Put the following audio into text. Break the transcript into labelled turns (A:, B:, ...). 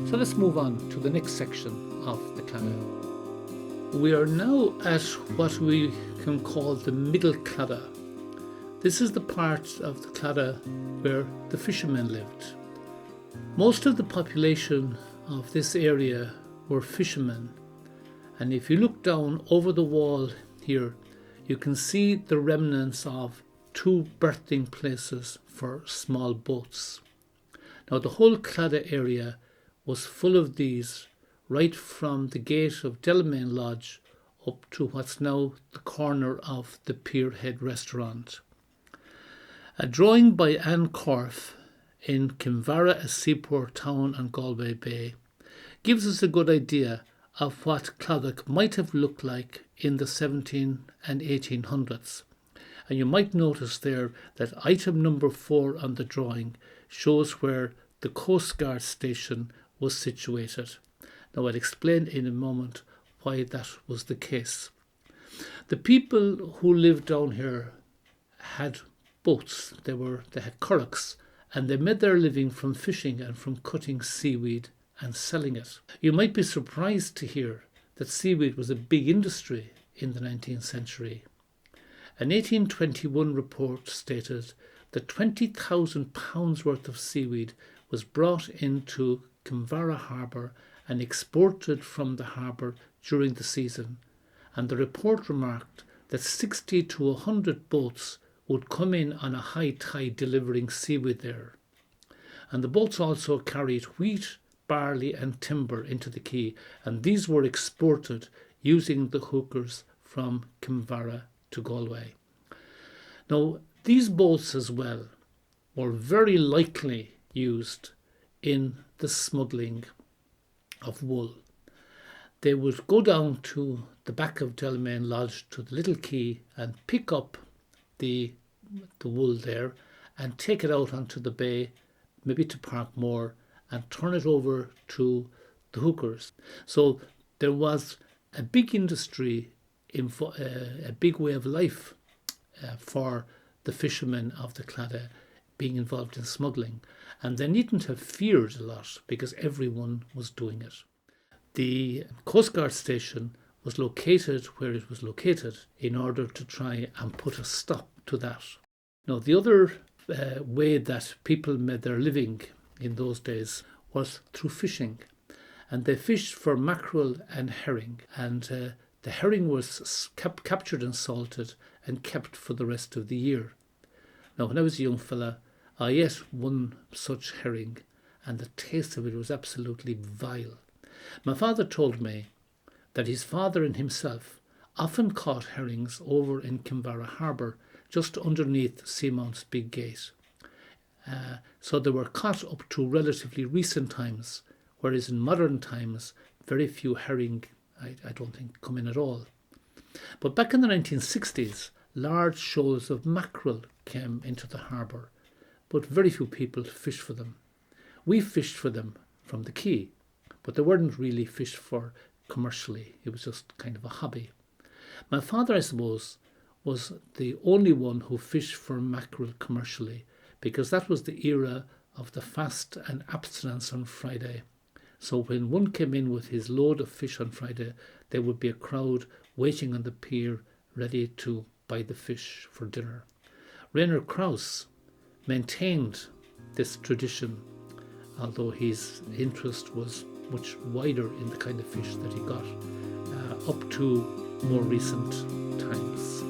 A: So let's move on to the next section of the Claddagh. We are now at what we can call the middle Claddagh. This is the part of the Claddagh where the fishermen lived. Most of the population of this area were fishermen, and if you look down over the wall here, you can see the remnants of two berthing places for small boats. Now the whole Claddagh area was full of these, right from the gate of Delamain Lodge up to what's now the corner of the Pierhead restaurant. A drawing by Anne Corfe in Kinvara, a seaport town on Galway Bay, gives us a good idea of what Claddagh might have looked like in the 17 and 1800s. And you might notice there that item number 4 on the drawing shows where the Coast Guard station was situated. Now I'll explain in a moment why that was the case. The people who lived down here had boats, they had currachs, and they made their living from fishing and from cutting seaweed and selling it. You might be surprised to hear that seaweed was a big industry in the 19th century. An 1821 report stated that 20,000 pounds worth of seaweed was brought into Kinvara harbour and exported from the harbour during the season, and the report remarked that 60 to 100 boats would come in on a high tide delivering seaweed there. And the boats also carried wheat, barley and timber into the quay, and these were exported using the hookers from Kinvara to Galway. Now, these boats as well were very likely used in the smuggling of wool. They would go down to the back of Delamain Lodge to the little quay and pick up the wool there and take it out onto the bay, maybe to Parkmore, and turn it over to the hookers. So there was a big industry, a big way of life for the fishermen of the Claddagh being involved in smuggling, and they needn't have feared a lot because everyone was doing it. The Coast Guard station was located where it was located in order to try and put a stop to that. Now, the other way that people made their living in those days was through fishing, and they fished for mackerel and herring, and the herring was captured and salted and kept for the rest of the year. Now, when I was a young fella, I ate one such herring, and the taste of it was absolutely vile. My father told me that his father and himself often caught herrings over in Kinvara harbour, just underneath Seamount's big gate. So they were caught up to relatively recent times, whereas in modern times, very few herring, I don't think, come in at all. But back in the 1960s, large shoals of mackerel came into the harbour, but very few people fished for them. We fished for them from the quay, but they weren't really fished for commercially. It was just kind of a hobby. My father, I suppose, was the only one who fished for mackerel commercially, because that was the era of the fast and abstinence on Friday. So when one came in with his load of fish on Friday, there would be a crowd waiting on the pier ready to buy the fish for dinner. Rainer Krauss maintained this tradition, although his interest was much wider in the kind of fish that he got, up to more recent times.